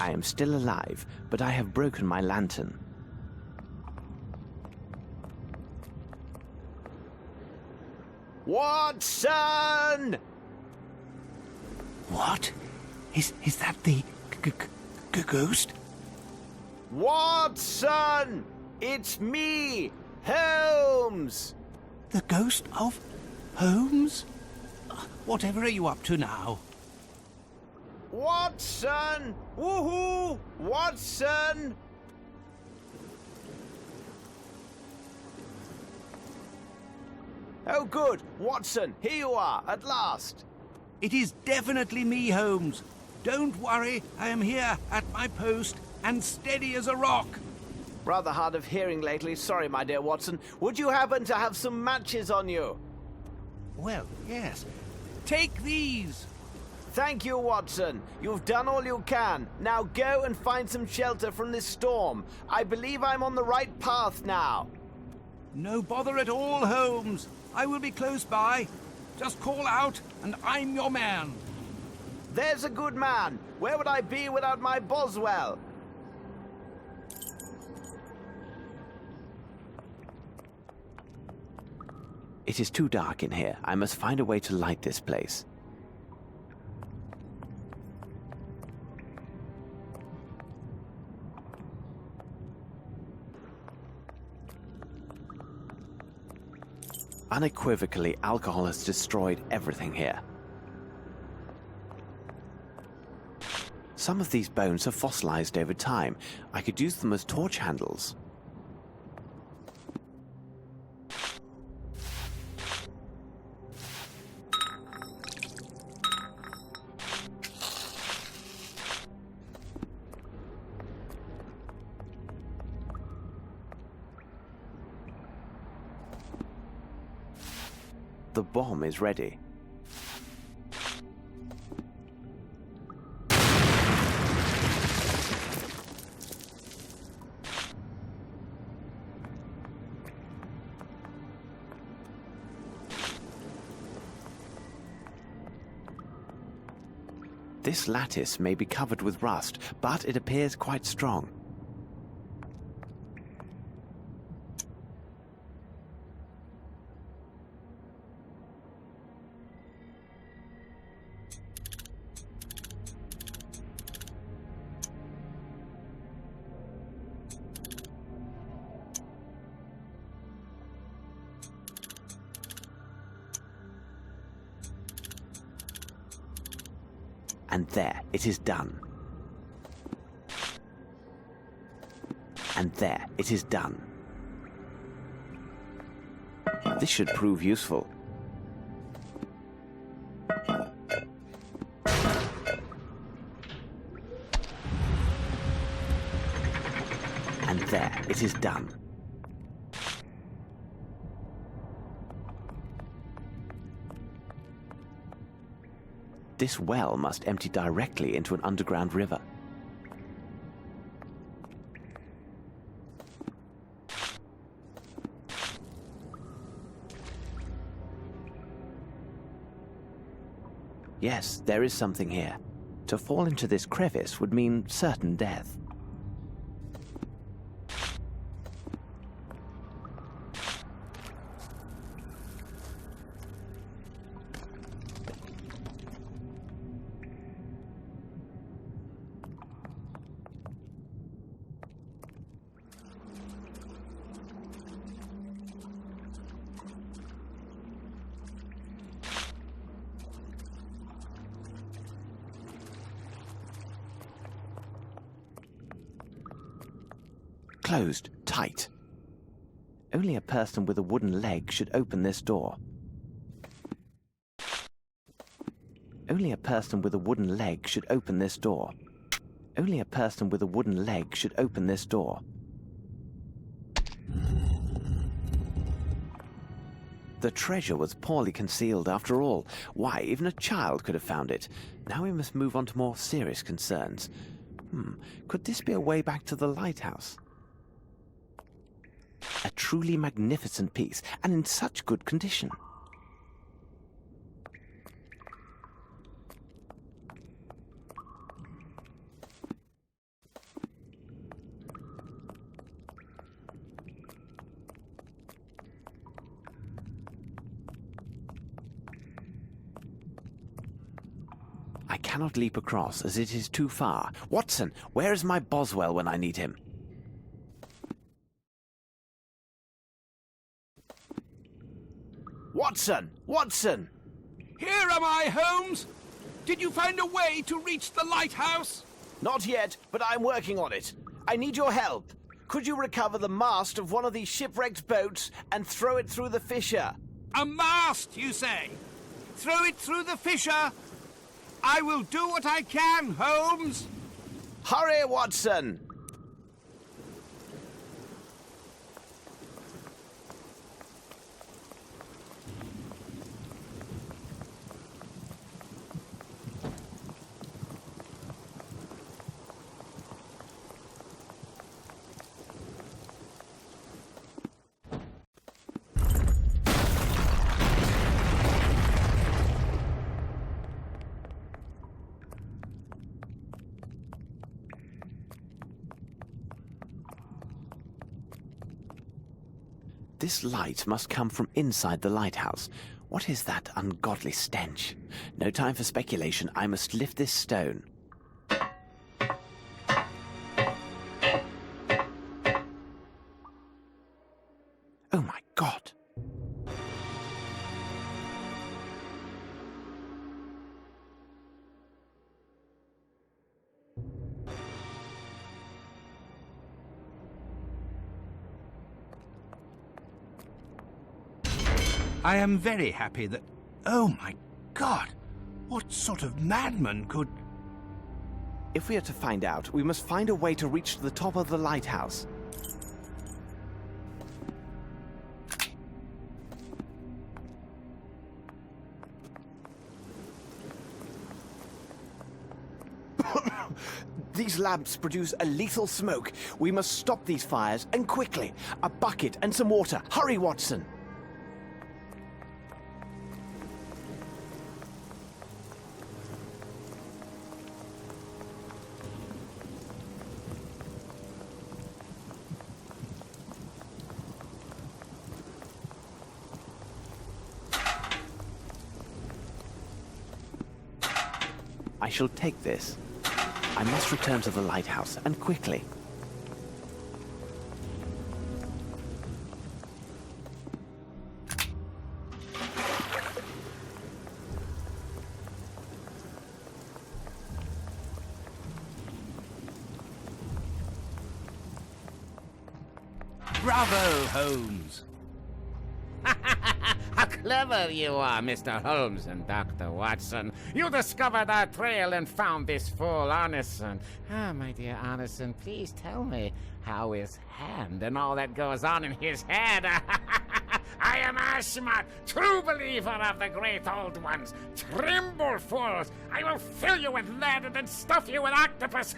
I am still alive, but I have broken my lantern. Watson! What? Is that the ghost? Watson! It's me, Holmes! The ghost of Holmes? Whatever are you up to now? Watson! Woohoo! Watson! Oh, good. Watson, here you are, at last. It is definitely me, Holmes. Don't worry, I am here at my post and steady as a rock. Rather hard of hearing lately. Sorry, my dear Watson. Would you happen to have some matches on you? Well, yes. Take these. Thank you, Watson. You've done all you can. Now go and find some shelter from this storm. I believe I'm on the right path now. No bother at all, Holmes. I will be close by. Just call out, and I'm your man. There's a good man. Where would I be without my Boswell? It is too dark in here. I must find a way to light this place. Unequivocally, alcohol has destroyed everything here. Some of these bones have fossilized over time. I could use them as torch handles. The bomb is ready. This lattice may be covered with rust, but it appears quite strong. And there, it is done. And there, it is done. This should prove useful. And there, it is done. This well must empty directly into an underground river. Yes, there is something here. To fall into this crevice would mean certain death. Closed, tight. Only a person with a wooden leg should open this door. Only a person with a wooden leg should open this door. Only a person with a wooden leg should open this door. The treasure was poorly concealed after all. Why, even a child could have found it. Now we must move on to more serious concerns. Could this be a way back to the lighthouse? A truly magnificent piece, and in such good condition. I cannot leap across, as it is too far. Watson, where is my Boswell when I need him? Watson! Watson! Here am I, Holmes! Did you find a way to reach the lighthouse? Not yet, but I'm working on it. I need your help. Could you recover the mast of one of these shipwrecked boats and throw it through the fissure? A mast, you say? Throw it through the fissure? I will do what I can, Holmes. Hurry, Watson! This light must come from inside the lighthouse. What is that ungodly stench? No time for speculation. I must lift this stone. Oh my God! I am very happy that... Oh, my God! What sort of madman could... If we are to find out, we must find a way to reach the top of the lighthouse. These lamps produce a lethal smoke. We must stop these fires, and quickly. A bucket and some water. Hurry, Watson! I shall take this. I must return to the lighthouse, and quickly. Bravo, Holmes! How clever you are, Mr. Holmes and Dr. Watson. You discovered our trail and found this fool Arneson. Ah, my dear Arneson, please tell me, how is Hand and all that goes on in his head? I am Ashmat, true believer of the great old ones. Tremble, fools! I will fill you with lead and then stuff you with octopus.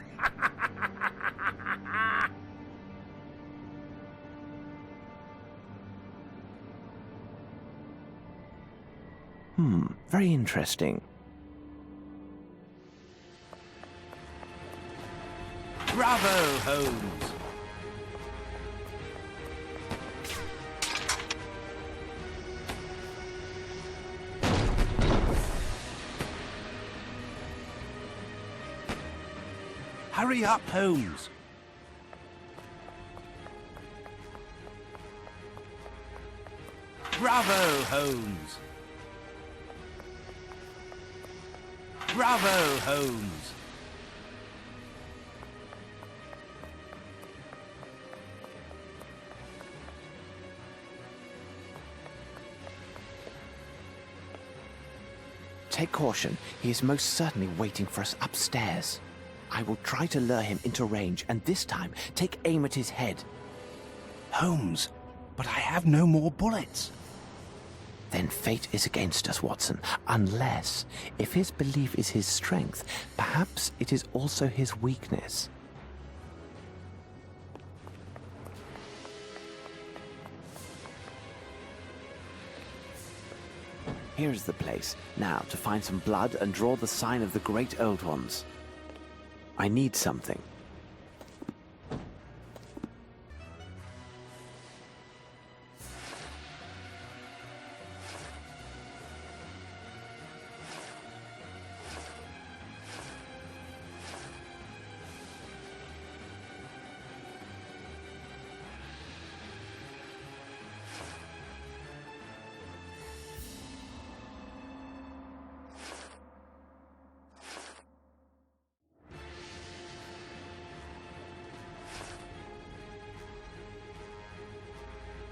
Very interesting. Bravo, Holmes! Hurry up, Holmes! Bravo, Holmes! Bravo, Holmes! Take caution. He is most certainly waiting for us upstairs. I will try to lure him into range, and this time take aim at his head. Holmes, but I have no more bullets. Then fate is against us, Watson. Unless, if his belief is his strength, perhaps it is also his weakness. Here is the place. Now, to find some blood and draw the sign of the great old ones. I need something.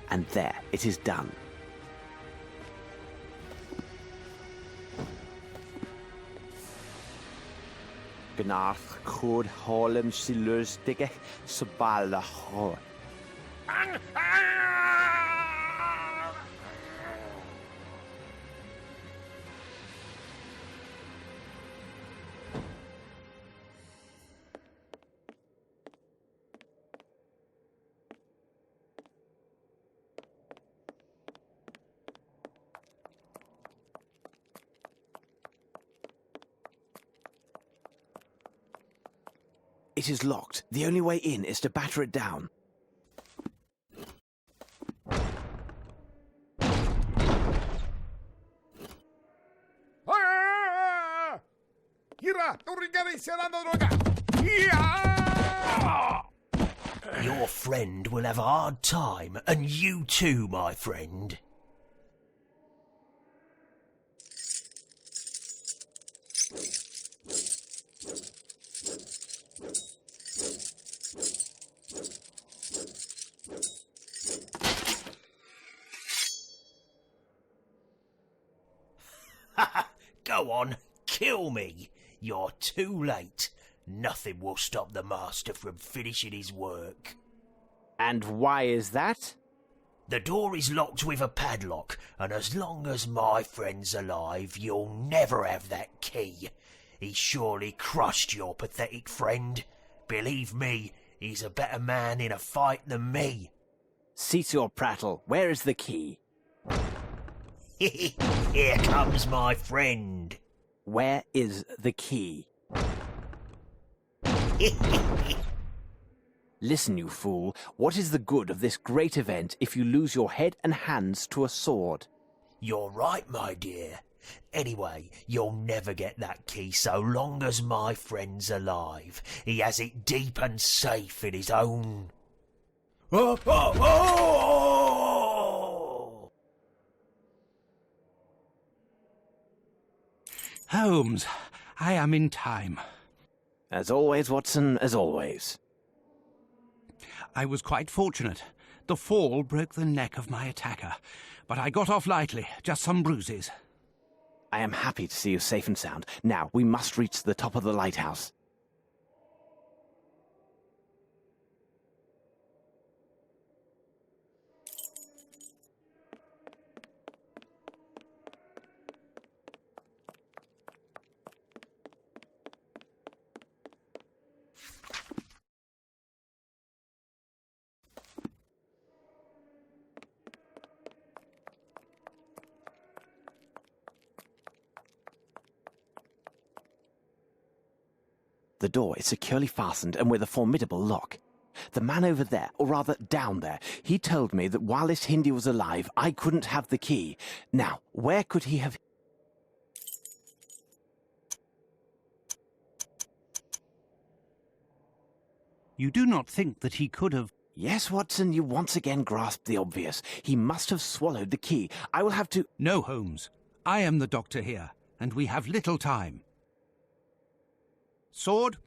And there, it is done. Gnarth Cod Holem Silurstige Sabala Ho. It is locked. The only way in is to batter it down. Your friend will have a hard time, and you too, my friend. Go on, kill me. You're too late. Nothing will stop the master from finishing his work. And why is that? The door is locked with a padlock, and as long as my friend's alive, you'll never have that key. He surely crushed your pathetic friend. Believe me, he's a better man in a fight than me. Cease your prattle. Where is the key? Here comes my friend. Where is the key? Listen, you fool. What is the good of this great event if you lose your head and hands to a sword? You're right, my dear. Anyway, you'll never get that key so long as my friend's alive. He has it deep and safe in his own... Oh, oh, oh! Holmes, I am in time. As always, Watson, as always. I was quite fortunate. The fall broke the neck of my attacker, but I got off lightly, just some bruises. I am happy to see you safe and sound. Now, we must reach the top of the lighthouse. The door is securely fastened and with a formidable lock. The man over there, or rather down there, he told me that while this Hindi was alive, I couldn't have the key. Now, where could he have... You do not think that he could have... Yes, Watson, you once again grasped the obvious. He must have swallowed the key. I will have to... No, Holmes. I am the doctor here, and we have little time. Sword?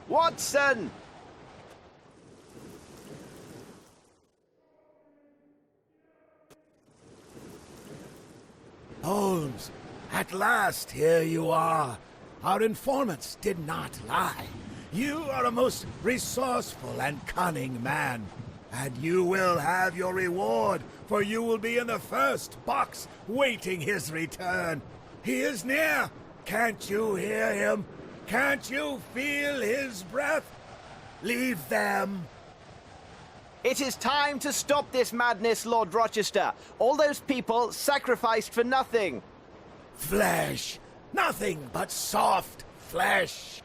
Watson! Holmes, at last here you are. Our informants did not lie. You are a most resourceful and cunning man. And you will have your reward, for you will be in the first box waiting his return. He is near. Can't you hear him? Can't you feel his breath? Leave them. It is time to stop this madness, Lord Rochester. All those people sacrificed for nothing. Flesh. Nothing but soft flesh.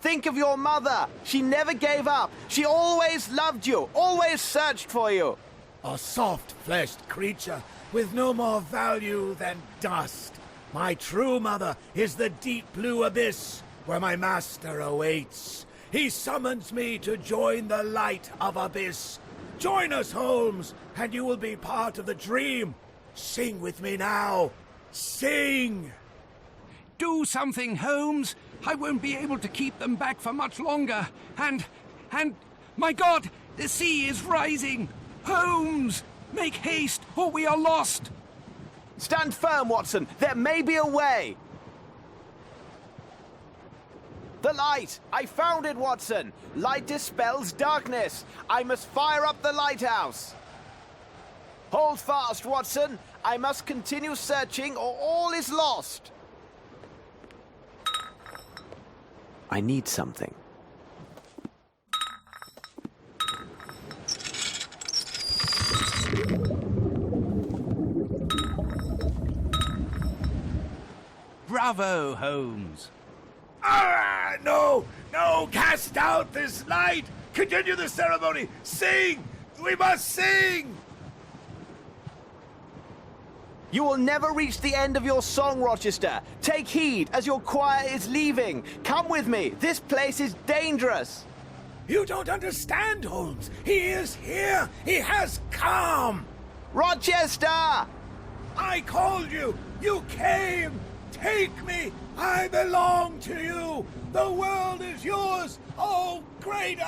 Think of your mother. She never gave up. She always loved you, always searched for you. A soft-fleshed creature with no more value than dust. My true mother is the deep blue abyss where my master awaits. He summons me to join the light of abyss. Join us, Holmes, and you will be part of the dream. Sing with me now. Sing! Do something, Holmes! I won't be able to keep them back for much longer. And, my God, the sea is rising! Holmes! Make haste, or we are lost! Stand firm, Watson. There may be a way. The light! I found it, Watson! Light dispels darkness. I must fire up the lighthouse. Hold fast, Watson. I must continue searching or all is lost. I need something. Bravo, Holmes! Ah, no! No! Cast out this light! Continue the ceremony! Sing! We must sing! You will never reach the end of your song, Rochester. Take heed as your choir is leaving. Come with me. This place is dangerous. You don't understand, Holmes. He is here. He has come. Rochester! I called you. You came. Take me. I belong to you. The world is yours. Oh, great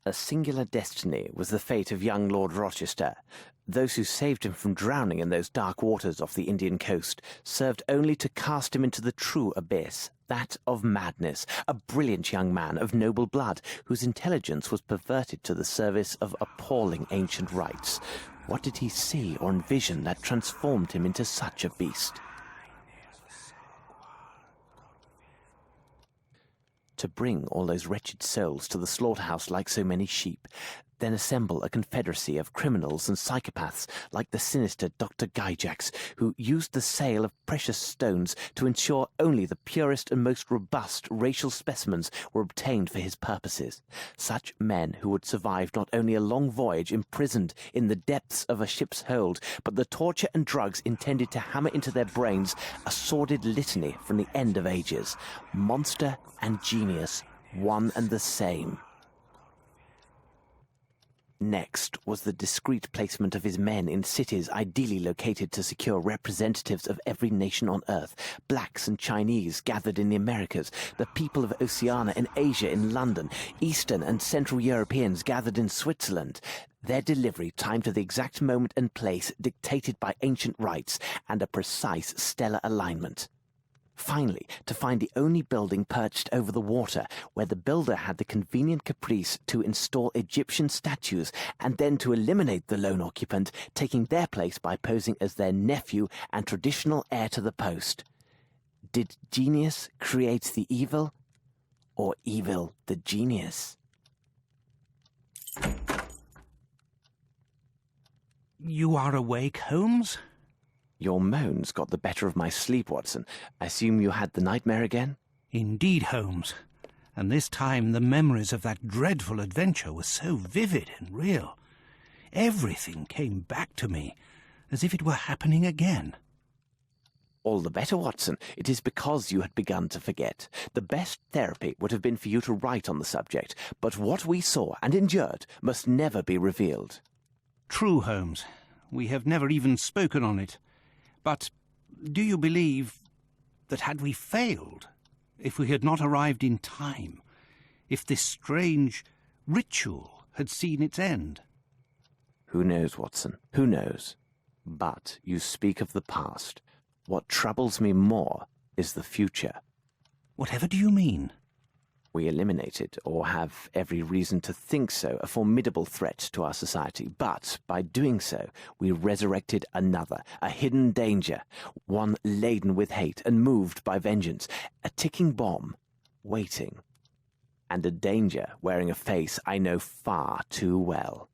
A singular destiny was the fate of young Lord Rochester. Those who saved him from drowning in those dark waters off the Indian coast served only to cast him into the true abyss, that of madness, a brilliant young man of noble blood whose intelligence was perverted to the service of appalling ancient rites. What did he see or envision that transformed him into such a beast? To bring all those wretched souls to the slaughterhouse like so many sheep, then assemble a confederacy of criminals and psychopaths like the sinister Dr. Gyjax, who used the sale of precious stones to ensure only the purest and most robust racial specimens were obtained for his purposes. Such men who would survive not only a long voyage imprisoned in the depths of a ship's hold, but the torture and drugs intended to hammer into their brains a sordid litany from the end of ages. Monster and genius, one and the same. Next was the discreet placement of his men in cities ideally located to secure representatives of every nation on Earth. Blacks and Chinese gathered in the Americas, the people of Oceania and Asia in London, Eastern and Central Europeans gathered in Switzerland. Their delivery timed to the exact moment and place dictated by ancient rites and a precise stellar alignment. Finally, to find the only building perched over the water, where the builder had the convenient caprice to install Egyptian statues and then to eliminate the lone occupant, taking their place by posing as their nephew and traditional heir to the post. Did genius create the evil, or evil the genius? You are awake, Holmes? Your moans got the better of my sleep, Watson. I assume you had the nightmare again? Indeed, Holmes. And this time the memories of that dreadful adventure were so vivid and real. Everything came back to me, as if it were happening again. All the better, Watson. It is because you had begun to forget. The best therapy would have been for you to write on the subject, but what we saw and endured must never be revealed. True, Holmes. We have never even spoken on it. But do you believe that had we failed, if we had not arrived in time, if this strange ritual had seen its end? Who knows, Watson? Who knows? But you speak of the past. What troubles me more is the future. Whatever do you mean? We eliminated, or have every reason to think so, a formidable threat to our society. But by doing so, we resurrected another, a hidden danger, one laden with hate and moved by vengeance, a ticking bomb, waiting, and a danger wearing a face I know far too well.